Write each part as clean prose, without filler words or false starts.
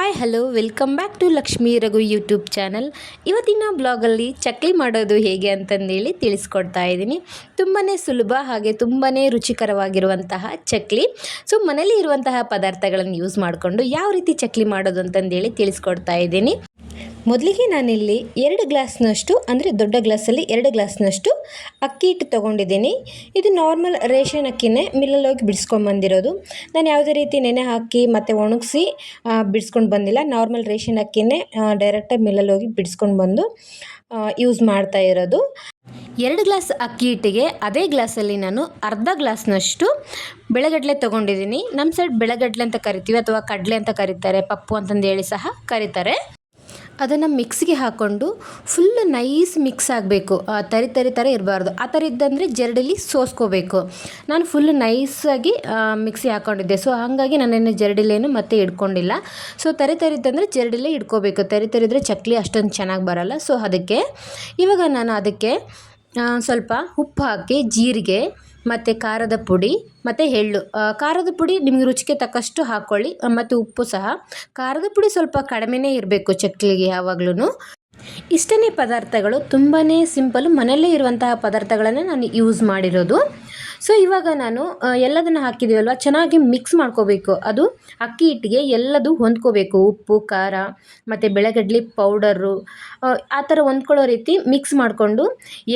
Hi hello welcome back to Lakshmi Raghu YouTube channel. ಇವತ್ತಿನ ಬ್ಲಾಗಲ್ಲಿ ಚಕ್ಲಿ ಮಾಡೋದು ಹೇಗೆ ಅಂತಂದೇಳಿ ತಿಳಿಸ್ಕೊಡ್ತಾ ಇದ್ದೀನಿ. ತುಂಬಾ ಸುಲಭ ಹಾಗೆ ತುಂಬಾ ರುಚಿಕರವಾಗಿರುವಂತಹ ಚಕ್ಲಿ. ಸೊ ಮನೇಲಿ ಇರುವಂತಹ ಪದಾರ್ಥಗಳನ್ನು ಯೂಸ್ ಮಾಡಿಕೊಂಡು ಯಾವ ರೀತಿ ಚಕ್ಲಿ ಮಾಡೋದು ಅಂತಂದೇಳಿ ತಿಳಿಸ್ಕೊಡ್ತಾ ಇದ್ದೀನಿ. ಮೊದಲಿಗೆ ನಾನಿಲ್ಲಿ 2 ಗ್ಲಾಸ್ನಷ್ಟು ಅಂದರೆ ದೊಡ್ಡ ಗ್ಲಾಸಲ್ಲಿ 2 ಗ್ಲಾಸ್ನಷ್ಟು ಅಕ್ಕಿ ಹಿಟ್ಟು ತೊಗೊಂಡಿದ್ದೀನಿ. ಇದು ನಾರ್ಮಲ್ ರೇಷನ್ ಅಕ್ಕಿನೇ ಮಿಲ್ಲಲ್ಲಿ ಹೋಗಿ ಬಿಡಿಸ್ಕೊಂಡ್ಬಂದಿರೋದು. ನಾನು ಯಾವುದೇ ರೀತಿ ನೆನೆ ಹಾಕಿ ಮತ್ತು ಒಣಗಿಸಿ ಬಿಡಿಸ್ಕೊಂಡು ಬಂದಿಲ್ಲ. ನಾರ್ಮಲ್ ರೇಷನ್ ಅಕ್ಕಿನೇ ಡೈರೆಕ್ಟಾಗಿ ಮಿಲ್ಲಲ್ಲಿ ಹೋಗಿ ಬಿಡಿಸ್ಕೊಂಡು ಬಂದು ಯೂಸ್ ಮಾಡ್ತಾ ಇರೋದು. 2 ಗ್ಲಾಸ್ ಅಕ್ಕಿ ಹಿಟ್ಟಿಗೆ ಅದೇ ಗ್ಲಾಸಲ್ಲಿ ನಾನು ಅರ್ಧ ಗ್ಲಾಸ್ನಷ್ಟು ಬೆಳಗಡಲೆ ತೊಗೊಂಡಿದ್ದೀನಿ. ನಮ್ಮ ಸೈಡ್ ಬೆಳಗಡಲೆ ಅಂತ ಕರಿತೀವಿ, ಅಥವಾ ಕಡಲೆ ಅಂತ ಕರೀತಾರೆ, ಪಪ್ಪು ಅಂತಂದೇಳಿ ಸಹ ಕರೀತಾರೆ. ಅದನ್ನು ಮಿಕ್ಸಿಗೆ ಹಾಕ್ಕೊಂಡು ಫುಲ್ಲು ನೈಸ್ ಮಿಕ್ಸ್ ಆಗಬೇಕು. ತರಿ ತರಿ ಥರ ಇರಬಾರ್ದು. ಆ ಥರ ಇದ್ದಂದರೆ ಜರಡಿಲಿ ಸೋಸ್ಕೋಬೇಕು. ನಾನು ಫುಲ್ಲು ನೈಸಾಗಿ ಮಿಕ್ಸಿ ಹಾಕ್ಕೊಂಡಿದ್ದೆ. ಸೊ ಹಾಗಾಗಿ ನಾನೇನು ಜರಡಿಲೇನು ಮತ್ತೆ ಇಟ್ಕೊಂಡಿಲ್ಲ. ಸೊ ತರಿ ತರಿದ್ದಂದರೆ ಜರಡಿಲೇ ಇಟ್ಕೋಬೇಕು. ತರಿ ತರಿದ್ರೆ ಚಕ್ಲಿ ಅಷ್ಟೊಂದು ಚೆನ್ನಾಗಿ ಬರೋಲ್ಲ. ಸೊ ಅದಕ್ಕೆ ಇವಾಗ ನಾನು ಅದಕ್ಕೆ ಸ್ವಲ್ಪ ಉಪ್ಪು ಹಾಕಿ, ಜೀರಿಗೆ ಮತ್ತು ಖಾರದ ಪುಡಿ ಮತ್ತು ಎಳ್ಳು. ಖಾರದ ಪುಡಿ ನಿಮಗೆ ರುಚಿಗೆ ತಕ್ಕಷ್ಟು ಹಾಕ್ಕೊಳ್ಳಿ, ಮತ್ತು ಉಪ್ಪು ಸಹ. ಖಾರದ ಪುಡಿ ಸ್ವಲ್ಪ ಕಡಿಮೆನೇ ಇರಬೇಕು ಚಕ್ಲಿಗೆ ಯಾವಾಗ್ಲೂ. ಇಷ್ಟನೇ ಪದಾರ್ಥಗಳು, ತುಂಬಾ ಸಿಂಪಲ್ಲು, ಮನೆಯಲ್ಲೇ ಇರುವಂತಹ ಪದಾರ್ಥಗಳನ್ನೇ ನಾನು ಯೂಸ್ ಮಾಡಿರೋದು. ಸೊ ಇವಾಗ ನಾನು ಎಲ್ಲದನ್ನು ಹಾಕಿದ್ದೀವಲ್ವ, ಚೆನ್ನಾಗಿ ಮಿಕ್ಸ್ ಮಾಡ್ಕೋಬೇಕು. ಅದು ಅಕ್ಕಿ ಹಿಟ್ಟಿಗೆ ಎಲ್ಲದು ಹೊಂದ್ಕೋಬೇಕು. ಉಪ್ಪು, ಖಾರ ಮತ್ತು ಬೆಳಗಡ್ಲೆ ಪೌಡರು ಆ ಥರ ಹೊಂದ್ಕೊಳ್ಳೋ ರೀತಿ ಮಿಕ್ಸ್ ಮಾಡಿಕೊಂಡು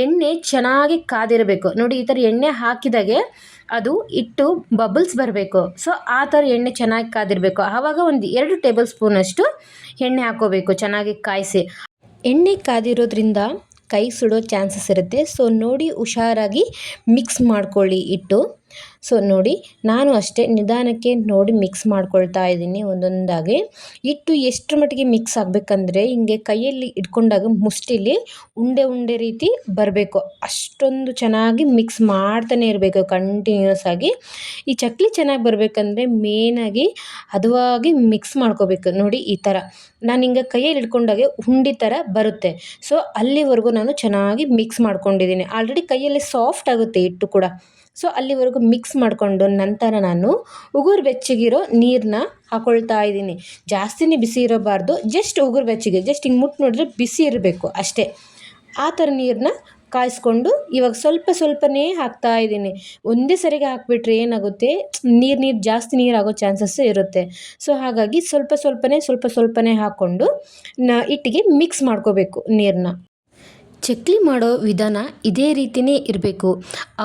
ಎಣ್ಣೆ ಚೆನ್ನಾಗಿ ಕಾದಿರಬೇಕು. ನೋಡಿ, ಈ ಥರ ಎಣ್ಣೆ ಹಾಕಿದಾಗೆ ಅದು ಹಿಟ್ಟು ಬಬಲ್ಸ್ ಬರಬೇಕು. ಸೊ ಆ ಥರ ಎಣ್ಣೆ ಚೆನ್ನಾಗಿ ಕಾದಿರಬೇಕು. ಆವಾಗ ಒಂದು 2 ಟೇಬಲ್ ಸ್ಪೂನಷ್ಟು ಎಣ್ಣೆ ಹಾಕ್ಕೋಬೇಕು, ಚೆನ್ನಾಗಿ ಕಾಯಿಸಿ. ಎಣ್ಣೆ ಕಾದಿರೋದ್ರಿಂದ ಕೈ ಸುಡೋ ಚಾನ್ಸಸ್ ಇರುತ್ತೆ. ಸೊ ನೋಡಿ ಹುಷಾರಾಗಿ ಮಿಕ್ಸ್ ಮಾಡ್ಕೊಳ್ಳಿ ಹಿಟ್ಟು. ಸೊ ನೋಡಿ, ನಾನು ಅಷ್ಟೇ ನಿಧಾನಕ್ಕೆ ನೋಡಿ ಮಿಕ್ಸ್ ಮಾಡ್ಕೊಳ್ತಾ ಇದ್ದೀನಿ ಒಂದೊಂದಾಗಿ. ಹಿಟ್ಟು ಎಷ್ಟರ ಮಟ್ಟಿಗೆ ಮಿಕ್ಸ್ ಆಗಬೇಕಂದ್ರೆ, ಹಿಂಗೆ ಕೈಯಲ್ಲಿ ಇಟ್ಕೊಂಡಾಗ ಮುಷ್ಟಿಲಿ ಉಂಡೆ ಉಂಡೆ ರೀತಿ ಬರಬೇಕು. ಅಷ್ಟೊಂದು ಚೆನ್ನಾಗಿ ಮಿಕ್ಸ್ ಮಾಡ್ತಾನೆ ಇರಬೇಕು ಕಂಟಿನ್ಯೂಸ್ ಆಗಿ. ಈ ಚಕ್ಲಿ ಚೆನ್ನಾಗಿ ಬರಬೇಕಂದ್ರೆ ಮೇನಾಗಿ ಹದವಾಗಿ ಮಿಕ್ಸ್ ಮಾಡ್ಕೋಬೇಕು. ನೋಡಿ, ಈ ಥರ ನಾನು ಹಿಂಗೆ ಕೈಯಲ್ಲಿ ಇಟ್ಕೊಂಡಾಗೆ ಉಂಡೆ ಥರ ಬರುತ್ತೆ. ಸೊ ಅಲ್ಲಿವರೆಗೂ ನಾನು ಚೆನ್ನಾಗಿ ಮಿಕ್ಸ್ ಮಾಡ್ಕೊಂಡಿದ್ದೀನಿ. ಆಲ್ರೆಡಿ ಕೈಯಲ್ಲಿ ಸಾಫ್ಟ್ ಆಗುತ್ತೆ ಹಿಟ್ಟು ಕೂಡ. ಸೊ ಅಲ್ಲಿವರೆಗೂ ಮಿಕ್ಸ್ ಮಾಡಿಕೊಂಡು ನಂತರ ನಾನು ಉಗುರು ಬೆಚ್ಚಗಿರೋ ನೀರನ್ನ ಹಾಕೊಳ್ತಾ ಇದ್ದೀನಿ. ಜಾಸ್ತಿನೇ ಬಿಸಿ ಇರಬಾರ್ದು, ಜಸ್ಟ್ ಉಗುರು ಬೆಚ್ಚಗೆ, ಜಸ್ಟ್ ಹಿಂಗೆ ಮುಟ್ಟು ನೋಡಿದ್ರೆ ಬಿಸಿ ಇರಬೇಕು ಅಷ್ಟೇ. ಆ ಥರ ನೀರನ್ನ ಕಾಯಿಸ್ಕೊಂಡು ಇವಾಗ ಸ್ವಲ್ಪ ಸ್ವಲ್ಪನೇ ಹಾಕ್ತಾ ಇದ್ದೀನಿ. ಒಂದೇ ಸರಿಗೆ ಹಾಕ್ಬಿಟ್ರೆ ಏನಾಗುತ್ತೆ, ನೀರು ಜಾಸ್ತಿ ನೀರು ಆಗೋ ಚಾನ್ಸಸ್ಸು ಇರುತ್ತೆ. ಸೊ ಹಾಗಾಗಿ ಸ್ವಲ್ಪ ಸ್ವಲ್ಪನೇ ಹಾಕ್ಕೊಂಡು ಹಿಟ್ಟಿಗೆ ಮಿಕ್ಸ್ ಮಾಡ್ಕೋಬೇಕು ನೀರನ್ನ. ಚಕ್ಲಿ ಮಾಡೋ ವಿಧಾನ ಇದೇ ರೀತಿಯೇ ಇರಬೇಕು.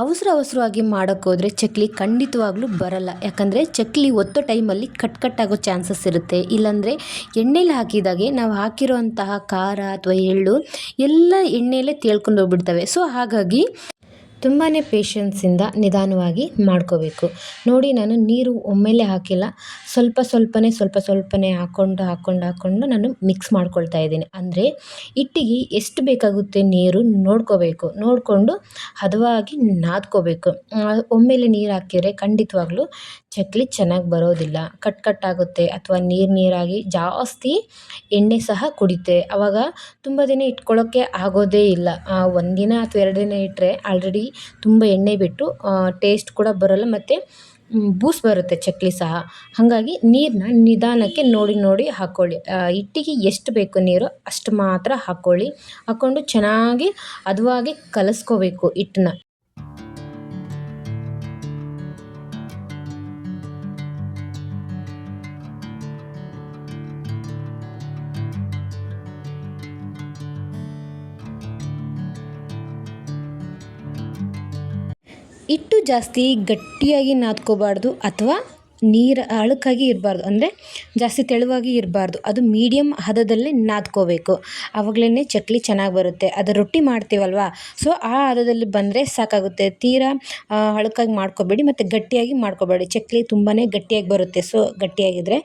ಅವಸರವಾಗಿ ಮಾಡೋಕ್ಕೋದ್ರೆ ಚಕ್ಲಿ ಖಂಡಿತವಾಗ್ಲೂ ಬರಲ್ಲ. ಯಾಕಂದರೆ ಚಕ್ಲಿ ಒತ್ತೋ ಟೈಮಲ್ಲಿ ಕಟ್ಟಾಗೋ ಚಾನ್ಸಸ್ ಇರುತ್ತೆ. ಇಲ್ಲಾಂದರೆ ಎಣ್ಣೆಲಿ ಹಾಕಿದಾಗೆ ನಾವು ಹಾಕಿರೋಂತಹ ಖಾರ ಅಥವಾ ಎಳ್ಳು ಎಲ್ಲ ಎಣ್ಣೆಯಲ್ಲೇ ತೇಳ್ಕೊಂಡು ಹೋಗ್ಬಿಡ್ತವೆ. ಸೊ ಹಾಗಾಗಿ ತುಂಬಾ ಪೇಷನ್ಸಿಂದ ನಿಧಾನವಾಗಿ ಮಾಡ್ಕೋಬೇಕು. ನೋಡಿ, ನಾನು ನೀರು ಒಮ್ಮೆಲೇ ಹಾಕಿಲ್ಲ, ಸ್ವಲ್ಪನೇ ಹಾಕ್ಕೊಂಡು ನಾನು ಮಿಕ್ಸ್ ಮಾಡ್ಕೊಳ್ತಾ ಇದ್ದೀನಿ. ಅಂದರೆ ಹಿಟ್ಟಿಗೆ ಎಷ್ಟು ಬೇಕಾಗುತ್ತೆ ನೀರು ನೋಡ್ಕೋಬೇಕು. ನೋಡಿಕೊಂಡು ಹದವಾಗಿ ನಾದ್ಕೋಬೇಕು. ಒಮ್ಮೆಲೇ ನೀರು ಹಾಕಿದರೆ ಖಂಡಿತವಾಗ್ಲೂ ಚಕ್ಲಿ ಚೆನ್ನಾಗಿ ಬರೋದಿಲ್ಲ, ಕಟ್ಟಾಗುತ್ತೆ, ಅಥವಾ ನೀರಾಗಿ ಜಾಸ್ತಿ ಎಣ್ಣೆ ಸಹ ಕುಡಿತೆ. ಆವಾಗ ತುಂಬ ದಿನ ಇಟ್ಕೊಳ್ಳೋಕ್ಕೆ ಆಗೋದೇ ಇಲ್ಲ. 1 ದಿನ ಅಥವಾ 2 ದಿನ ಇಟ್ಟರೆ ಆಲ್ರೆಡಿ ತುಂಬ ಎಣ್ಣೆ ಬಿಟ್ಟು ಟೇಸ್ಟ್ ಕೂಡ ಬರೋಲ್ಲ, ಮತ್ತು ಬೂಸ್ ಬರುತ್ತೆ ಚಕ್ಲಿ ಸಹ. ಹಾಗಾಗಿ ನೀರನ್ನ ನಿಧಾನಕ್ಕೆ ನೋಡಿ ಹಾಕ್ಕೊಳ್ಳಿ. ಹಿಟ್ಟಿಗೆ ಎಷ್ಟು ಬೇಕು ನೀರು ಅಷ್ಟು ಮಾತ್ರ ಹಾಕ್ಕೊಂಡು ಚೆನ್ನಾಗಿ ಹದವಾಗಿ ಕಲಿಸ್ಕೋಬೇಕು ಹಿಟ್ಟನ್ನ. ಹಿಟ್ಟು ಜಾಸ್ತಿ ಗಟ್ಟಿಯಾಗಿ ನಾದ್ಕೋಬಾರ್ದು, ಅಥವಾ ನೀರು ಅಳುಕಾಗಿ ಇರಬಾರ್ದು, ಅಂದರೆ ಜಾಸ್ತಿ ತೆಳುವಾಗಿ ಇರಬಾರ್ದು. ಅದು ಮೀಡಿಯಮ್ ಹದದಲ್ಲಿ ನಾದ್ಕೋಬೇಕು. ಆವಾಗಲೇ ಚಕ್ಲಿ ಚೆನ್ನಾಗಿ ಬರುತ್ತೆ. ಅದು ರೊಟ್ಟಿ ಮಾಡ್ತೀವಲ್ವ, ಸೊ ಆ ಹದದಲ್ಲಿ ಬಂದರೆ ಸಾಕಾಗುತ್ತೆ. ತೀರಾ ಅಳುಕಾಗಿ ಮಾಡ್ಕೋಬೇಡಿ, ಮತ್ತು ಗಟ್ಟಿಯಾಗಿ ಮಾಡ್ಕೋಬೇಡಿ. ಚಕ್ಲಿ ತುಂಬಾ ಗಟ್ಟಿಯಾಗಿ ಬರುತ್ತೆ. ಸೊ ಗಟ್ಟಿಯಾಗಿದ್ದರೆ,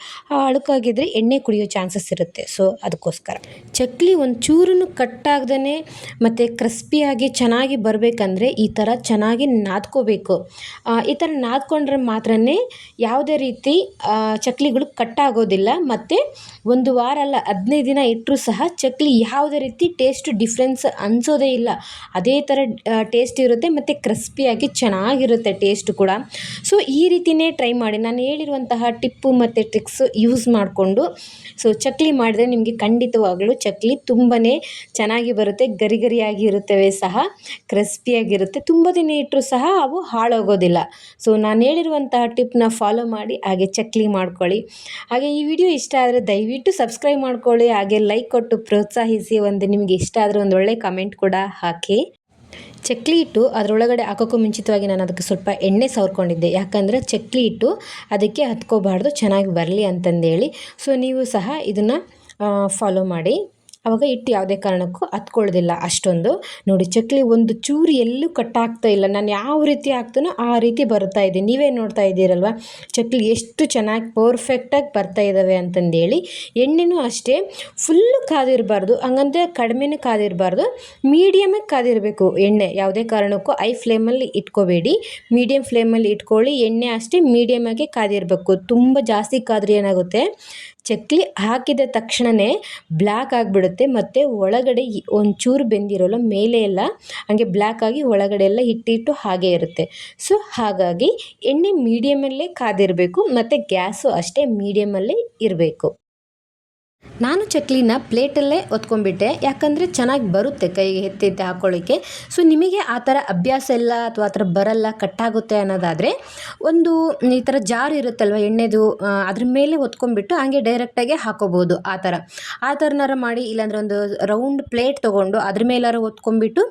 ಅಳುಕಾಗಿದ್ದರೆ ಎಣ್ಣೆ ಕುಡಿಯೋ ಚಾನ್ಸಸ್ ಇರುತ್ತೆ. ಸೊ ಅದಕ್ಕೋಸ್ಕರ ಚಕ್ಲಿ ಒಂಚೂರು ಕಟ್ಟಾಗ್ದೇ ಮತ್ತು ಕ್ರಿಸ್ಪಿಯಾಗಿ ಚೆನ್ನಾಗಿ ಬರಬೇಕಂದ್ರೆ ಈ ಥರ ಚೆನ್ನಾಗಿ ನಾದ್ಕೋಬೇಕು. ಈ ಥರ ನಾದ್ಕೊಂಡ್ರೆ ಮಾತ್ರನೇ ಯಾವುದೇ ಯಾವುದೇ ರೀತಿ ಚಕ್ಲಿಗಳು ಕಟ್ಟಾಗೋದಿಲ್ಲ. ಮತ್ತು ಒಂದು ವಾರ ಅಲ್ಲ 15 ದಿನ ಇಟ್ಟರೂ ಸಹ ಚಕ್ಲಿ ಯಾವುದೇ ರೀತಿ ಟೇಸ್ಟ್ ಡಿಫ್ರೆನ್ಸ್ ಅನಿಸೋದೇ ಇಲ್ಲ. ಅದೇ ಥರ ಟೇಸ್ಟ್ ಇರುತ್ತೆ ಮತ್ತು ಕ್ರಿಸ್ಪಿಯಾಗಿ ಚೆನ್ನಾಗಿರುತ್ತೆ ಟೇಸ್ಟ್ ಕೂಡ. ಸೊ ಈ ರೀತಿಯೇ ಟ್ರೈ ಮಾಡಿ. ನಾನು ಹೇಳಿರುವಂತಹ ಟಿಪ್ಪು ಮತ್ತು ಟ್ರಿಕ್ಸ್ ಯೂಸ್ ಮಾಡಿಕೊಂಡು ಚಕ್ಲಿ ಮಾಡಿದ್ರೆ ನಿಮಗೆ ಖಂಡಿತವಾಗಲೂ ಚಕ್ಲಿ ತುಂಬಾ ಚೆನ್ನಾಗಿ ಬರುತ್ತೆ. ಗರಿ ಗರಿಯಾಗಿ ಇರುತ್ತವೆ ಸಹ, ಕ್ರಿಸ್ಪಿಯಾಗಿರುತ್ತೆ. ತುಂಬ ದಿನ ಇಟ್ಟರೂ ಸಹ ಅವು ಹಾಳಾಗೋದಿಲ್ಲ. ಸೊ ನಾನು ಹೇಳಿರುವಂತಹ ಟಿಪ್ನ ಫಾಲೋ ಮಾಡಿ ಹಾಗೆ ಚಕ್ಲಿ ಮಾಡ್ಕೊಳ್ಳಿ. ಹಾಗೆ ಈ ವಿಡಿಯೋ ಇಷ್ಟ ಆದರೆ ದಯವಿಟ್ಟು ಸಬ್ಸ್ಕ್ರೈಬ್ ಮಾಡ್ಕೊಳ್ಳಿ. ಹಾಗೆ ಲೈಕ್ ಕೊಟ್ಟು ಪ್ರೋತ್ಸಾಹಿಸಿ. ನಿಮಗೆ ಇಷ್ಟ ಆದರೆ ಒಂದು ಒಳ್ಳೆ ಕಮೆಂಟ್ ಕೂಡ ಹಾಕಿ. ಚಕ್ಲಿ ಹಿಟ್ಟು ಅದರೊಳಗಡೆ ಹಾಕೋಕ್ಕೂ ಮುಂಚಿತವಾಗಿ ನಾನು ಅದಕ್ಕೆ ಸ್ವಲ್ಪ ಎಣ್ಣೆ ಸವರ್ಕೊಂಡಿದ್ದೆ. ಯಾಕಂದರೆ ಚಕ್ಲಿ ಹಿಟ್ಟು ಅದಕ್ಕೆ ಹತ್ಕೋಬಾರ್ದು, ಚೆನ್ನಾಗಿ ಬರಲಿ ಅಂತಂದೇಳಿ. ಸೊ ನೀವು ಸಹ ಇದನ್ನು ಫಾಲೋ ಮಾಡಿ. ಆವಾಗ ಹಿಟ್ಟು ಯಾವುದೇ ಕಾರಣಕ್ಕೂ ಹತ್ಕೊಳ್ಳೋದಿಲ್ಲ ಅಷ್ಟೊಂದು. ನೋಡಿ ಚಕ್ಲಿ ಒಂದು ಚೂರು ಎಲ್ಲೂ ಕಟ್ಟಾಗ್ತಾ ಇಲ್ಲ. ನಾನು ಯಾವ ರೀತಿ ಹಾಕ್ತೀನೋ ಆ ರೀತಿ ಬರ್ತಾ ಇದೆ. ನೀವೇ ನೋಡ್ತಾ ಇದ್ದೀರಲ್ವ ಚಕ್ಲಿ ಎಷ್ಟು ಚೆನ್ನಾಗಿ ಪರ್ಫೆಕ್ಟಾಗಿ ಬರ್ತಾ ಇದ್ದಾವೆ ಅಂತಂದೇಳಿ. ಎಣ್ಣೆನೂ ಅಷ್ಟೇ ಫುಲ್ಲು ಕಾದಿರಬಾರ್ದು, ಹಂಗಂದರೆ ಕಡಿಮೆನೂ ಕಾದಿರಬಾರ್ದು, ಮೀಡಿಯಮಾಗಿ ಕಾದಿರಬೇಕು ಎಣ್ಣೆ. ಯಾವುದೇ ಕಾರಣಕ್ಕೂ ಹೈ ಫ್ಲೇಮಲ್ಲಿ ಇಟ್ಕೋಬೇಡಿ, ಮೀಡಿಯಮ್ ಫ್ಲೇಮಲ್ಲಿ ಇಟ್ಕೊಳ್ಳಿ. ಎಣ್ಣೆ ಅಷ್ಟೇ ಮೀಡಿಯಮಾಗಿ ಕಾದಿರಬೇಕು. ತುಂಬ ಜಾಸ್ತಿ ಕಾದ್ರೆ ಏನಾಗುತ್ತೆ, ಚಕ್ಲಿ ಹಾಕಿದ ತಕ್ಷಣವೇ ಬ್ಲ್ಯಾಕ್ ಆಗಿಬಿಡುತ್ತೆ. ಮತ್ತು ಒಳಗಡೆ ಒಂಚೂರು ಬೆಂದಿರೋಲ್ಲ, ಮೇಲೆ ಎಲ್ಲ ಹಾಗೆ ಬ್ಲ್ಯಾಕ್ ಆಗಿ ಒಳಗಡೆ ಎಲ್ಲ ಹಿಟ್ಟಿಟ್ಟು ಹಾಗೆ ಇರುತ್ತೆ. ಸೊ ಹಾಗಾಗಿ ಎಣ್ಣೆ ಮೀಡಿಯಮಲ್ಲೇ ಕಾದಿರಬೇಕು ಮತ್ತು ಗ್ಯಾಸು ಅಷ್ಟೇ ಮೀಡಿಯಮಲ್ಲೇ ಇರಬೇಕು. ನಾನು ಚಕ್ಲಿನ ಪ್ಲೇಟಲ್ಲೇ ಹೊತ್ಕೊಂಡ್ಬಿಟ್ಟೆ, ಯಾಕಂದರೆ ಚೆನ್ನಾಗಿ ಬರುತ್ತೆ ಕೈಗೆ ಎತ್ತಿ ಹಾಕ್ಕೊಳ್ಳಿಕ್ಕೆ. ಸೊ ನಿಮಗೆ ಆ ಥರ ಅಭ್ಯಾಸ ಇಲ್ಲ ಅಥವಾ ಆ ಥರ ಬರಲ್ಲ, ಕಟ್ಟಾಗುತ್ತೆ ಅನ್ನೋದಾದರೆ ಒಂದು ಈ ಥರ ಜಾರ್ ಇರುತ್ತಲ್ವ ಎಣ್ಣೆದು, ಅದ್ರ ಮೇಲೆ ಹೊತ್ಕೊಂಡ್ಬಿಟ್ಟು ಹಂಗೆ ಡೈರೆಕ್ಟಾಗಿ ಹಾಕೋಬೋದು. ಆ ಥರನಾರ ಮಾಡಿ. ಇಲ್ಲಾಂದರೆ ಒಂದು ರೌಂಡ್ ಪ್ಲೇಟ್ ತೊಗೊಂಡು ಅದ್ರ ಮೇಲಾರ ಹೊತ್ಕೊಂಡ್ಬಿಟ್ಟು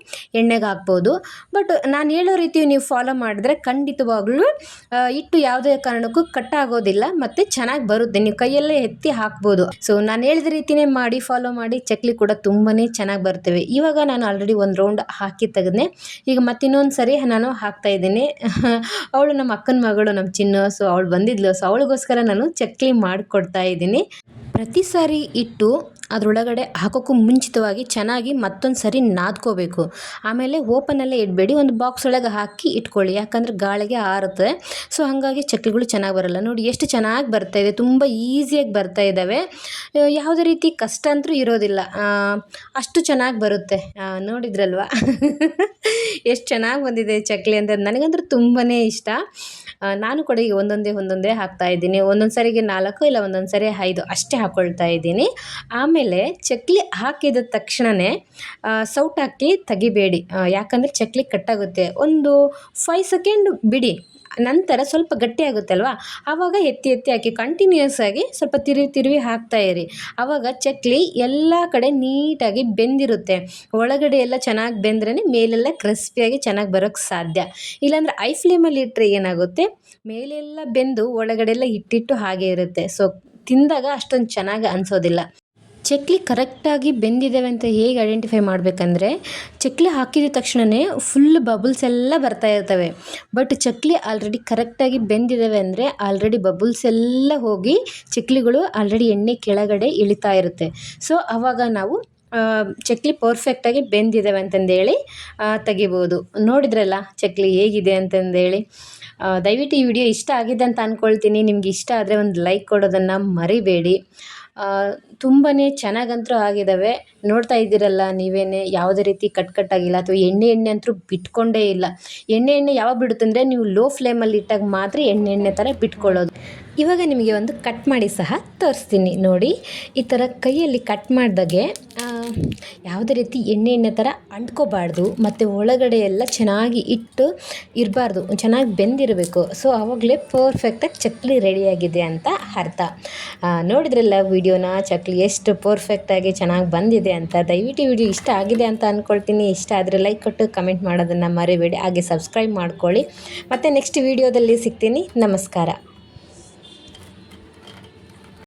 ಎಣ್ಣೆಗೆ ಹಾಕ್ಬೋದು. ಬಟ್ ನಾನು ಹೇಳೋ ರೀತಿ ನೀವು ಫಾಲೋ ಮಾಡಿದ್ರೆ ಖಂಡಿತವಾಗ್ಲೂ ಹಿಟ್ಟು ಯಾವುದೇ ಕಾರಣಕ್ಕೂ ಕಟ್ಟಾಗೋದಿಲ್ಲ ಮತ್ತು ಚೆನ್ನಾಗಿ ಬರುತ್ತೆ. ನೀವು ಕೈಯಲ್ಲೇ ಎತ್ತಿ ಹಾಕ್ಬೋದು. ಸೊ ನಾನು ಹೇಳಿದ ರೀತಿಯೇ ಮಾಡಿ, ಫಾಲೋ ಮಾಡಿ. ಚಕ್ಲಿ ಕೂಡ ತುಂಬಾ ಚೆನ್ನಾಗಿ ಬರ್ತವೆ. ಇವಾಗ ನಾನು ಆಲ್ರೆಡಿ ಒಂದು ರೌಂಡ್ ಹಾಕಿ ತೆಗೆದೆ. ಈಗ ಮತ್ತಿನ್ನೊಂದು ಸರಿ ನಾನು ಹಾಕ್ತಾ ಇದ್ದೀನಿ. ಅವಳು ನಮ್ಮ ಅಕ್ಕನ ಮಗಳು, ನಮ್ಮ ಚಿನ್ನು. ಸೊ ಅವಳು ಬಂದಿದ್ಲು. ಸೊ ಅವಳಿಗೋಸ್ಕರ ನಾನು ಚಕ್ಲಿ ಮಾಡಿಕೊಡ್ತಾ ಇದ್ದೀನಿ. ಪ್ರತಿ ಸಾರಿ ಇಟ್ಟು ಅದರೊಳಗಡೆ ಹಾಕೋಕ್ಕೂ ಮುಂಚಿತವಾಗಿ ಚೆನ್ನಾಗಿ ಮತ್ತೊಂದು ಸರಿ ನಾದ್ಕೋಬೇಕು. ಆಮೇಲೆ ಓಪನಲ್ಲೇ ಇಡಬೇಡಿ, ಒಂದು ಬಾಕ್ಸ್ ಒಳಗೆ ಹಾಕಿ ಇಟ್ಕೊಳ್ಳಿ. ಯಾಕಂದರೆ ಗಾಳಿಗೆ ಆರುತ್ತೆ. ಸೊ ಹಾಗಾಗಿ ಚಕ್ಲಿಗಳು ಚೆನ್ನಾಗಿ ಬರಲ್ಲ. ನೋಡಿ ಎಷ್ಟು ಚೆನ್ನಾಗಿ ಬರ್ತಾಯಿದೆ, ತುಂಬ ಈಸಿಯಾಗಿ ಬರ್ತಾ ಇದ್ದಾವೆ. ಯಾವುದೇ ರೀತಿ ಕಷ್ಟ ಅಂತೂ ಇರೋದಿಲ್ಲ, ಅಷ್ಟು ಚೆನ್ನಾಗಿ ಬರುತ್ತೆ. ನೋಡಿದ್ರಲ್ವ ಎಷ್ಟು ಚೆನ್ನಾಗಿ ಬಂದಿದೆ ಚಕ್ಲಿ ಅಂತ. ನನಗಂದ್ರೆ ತುಂಬಾ ಇಷ್ಟ. ನಾನು ಕೂಡ ಈಗ ಒಂದೊಂದೇ ಹಾಕ್ತಾ ಇದ್ದೀನಿ. ಒಂದೊಂದು ಸರಿಗೆ 4 ಇಲ್ಲ ಒಂದೊಂದು ಸರಿ 5 ಅಷ್ಟೇ ಹಾಕ್ಕೊಳ್ತಾ ಇದ್ದೀನಿ. ಆಮೇಲೆ ಚಕ್ಲಿ ಹಾಕಿದ ತಕ್ಷಣವೇ ಸೌಟ್ ಹಾಕಿ ತೆಗಿಬೇಡಿ, ಯಾಕಂದರೆ ಚಕ್ಲಿ ಕಟ್ಟಾಗುತ್ತೆ. ಒಂದು 5 ಸೆಕೆಂಡ್ ಬಿಡಿ, ನಂತರ ಸ್ವಲ್ಪ ಗಟ್ಟಿ ಆಗುತ್ತೆ ಅಲ್ವಾ, ಆವಾಗ ಎತ್ತಿ ಹಾಕಿ ಕಂಟಿನ್ಯೂಸ್ ಆಗಿ ಸ್ವಲ್ಪ ತಿರುವಿ ಹಾಕ್ತಾ ಇರಿ. ಆವಾಗ ಚಕ್ಲಿ ಎಲ್ಲ ಕಡೆ ನೀಟಾಗಿ ಬೆಂದಿರುತ್ತೆ. ಒಳಗಡೆ ಎಲ್ಲ ಚೆನ್ನಾಗಿ ಬೆಂದ್ರೇ ಮೇಲೆಲ್ಲ ಕ್ರಿಸ್ಪಿಯಾಗಿ ಚೆನ್ನಾಗಿ ಬರೋಕ್ಕೆ ಸಾಧ್ಯ. ಇಲ್ಲಾಂದರೆ ಐ ಫ್ಲೇಮಲ್ಲಿ ಇಟ್ಟರೆ ಏನಾಗುತ್ತೆ, ಮೇಲೆಲ್ಲ ಬೆಂದು ಒಳಗಡೆ ಎಲ್ಲ ಹಿಟ್ಟಿಟ್ಟು ಹಾಗೆ ಇರುತ್ತೆ. ಸೊ ತಿಂದಾಗ ಅಷ್ಟೊಂದು ಚೆನ್ನಾಗಿ ಅನಿಸೋದಿಲ್ಲ. ಚಕ್ಲಿ ಕರೆಕ್ಟಾಗಿ ಬೆಂದಿದ್ದಾವೆ ಅಂತ ಹೇಗೆ ಐಡೆಂಟಿಫೈ ಮಾಡಬೇಕಂದ್ರೆ, ಚಕ್ಲಿ ಹಾಕಿದ ತಕ್ಷಣವೇ ಫುಲ್ ಬಬಲ್ಸ್ ಎಲ್ಲ ಬರ್ತಾ ಇರ್ತವೆ. ಬಟ್ ಚಕ್ಲಿ ಆಲ್ರೆಡಿ ಕರೆಕ್ಟಾಗಿ ಬೆಂದಿದ್ದಾವೆ ಅಂದರೆ ಆಲ್ರೆಡಿ ಬಬಲ್ಸ್ ಎಲ್ಲ ಹೋಗಿ ಚಕ್ಲಿಗಳು ಆಲ್ರೆಡಿ ಎಣ್ಣೆ ಕೆಳಗಡೆ ಇಳಿತಾ ಇರುತ್ತೆ. ಸೊ ಆವಾಗ ನಾವು ಚಕ್ಲಿ ಪರ್ಫೆಕ್ಟಾಗಿ ಬೆಂದಿದ್ದಾವೆ ಅಂತಂದೇಳಿ ತೆಗಿಬೋದು. ನೋಡಿದ್ರಲ್ಲ ಚಕ್ಲಿ ಹೇಗಿದೆ ಅಂತಂದೇಳಿ. ದಯವಿಟ್ಟು ಈ ವಿಡಿಯೋ ಇಷ್ಟ ಆಗಿದೆ ಅಂತ ಅಂದ್ಕೊಳ್ತೀನಿ. ನಿಮ್ಗೆ ಇಷ್ಟ ಆದರೆ ಒಂದು ಲೈಕ್ ಕೊಡೋದನ್ನು ಮರಿಬೇಡಿ. ತುಂಬಾ ಚೆನ್ನಾಗಂತೂ ಆಗಿದ್ದಾವೆ. ನೋಡ್ತಾ ಇದ್ದೀರಲ್ಲ ನೀವೇನೆ, ಯಾವುದೇ ರೀತಿ ಕಟ್ಟಾಗಿಲ್ಲ ಅಥವಾ ಎಣ್ಣೆ ಅಂತೂ ಬಿಟ್ಕೊಂಡೇ ಇಲ್ಲ. ಎಣ್ಣೆ ಯಾವಾಗ ಬಿಡುತ್ತಂದರೆ ನೀವು ಲೋ ಫ್ಲೇಮಲ್ಲಿ ಇಟ್ಟಾಗ ಮಾತ್ರ ಎಣ್ಣೆ ಥರ ಬಿಟ್ಕೊಳ್ಳೋದು. ಇವಾಗ ನಿಮಗೆ ಒಂದು ಕಟ್ ಮಾಡಿ ಸಹ ತೋರಿಸ್ತೀನಿ ನೋಡಿ. ಈ ಥರ ಕೈಯಲ್ಲಿ ಕಟ್ ಮಾಡಿದಾಗೆ ಯಾವುದೇ ರೀತಿ ಎಣ್ಣೆ ಥರ ಅಂಟ್ಕೋಬಾರ್ದು ಮತ್ತು ಒಳಗಡೆ ಎಲ್ಲ ಚೆನ್ನಾಗಿ ಇಟ್ಟು ಇರಬಾರ್ದು, ಚೆನ್ನಾಗಿ ಬೆಂದಿರಬೇಕು. ಸೊ ಆವಾಗಲೇ ಪರ್ಫೆಕ್ಟಾಗಿ ಚಕ್ಲಿ ರೆಡಿಯಾಗಿದೆ ಅಂತ ಅರ್ಥ. ನೋಡಿದ್ರಲ್ಲ ವಿಡಿಯೋನ, ಚಕ್ಲಿ ಎಷ್ಟು ಪರ್ಫೆಕ್ಟಾಗಿ ಚೆನ್ನಾಗಿ ಬಂದಿದೆ ಅಂತ. ದಯವಿಟ್ಟು ವಿಡಿಯೋ ಇಷ್ಟ ಆಗಿದೆ ಅಂತ ಅಂದ್ಕೊಳ್ತೀನಿ. ಇಷ್ಟ ಆದರೆ ಲೈಕ್ ಕೊಟ್ಟು ಕಮೆಂಟ್ ಮಾಡೋದನ್ನು ಮರಿಬೇಡಿ. ಹಾಗೆ ಸಬ್ಸ್ಕ್ರೈಬ್ ಮಾಡ್ಕೊಳ್ಳಿ. ಮತ್ತು ನೆಕ್ಸ್ಟ್ ವಿಡಿಯೋದಲ್ಲಿ ಸಿಗ್ತೀನಿ. ನಮಸ್ಕಾರ.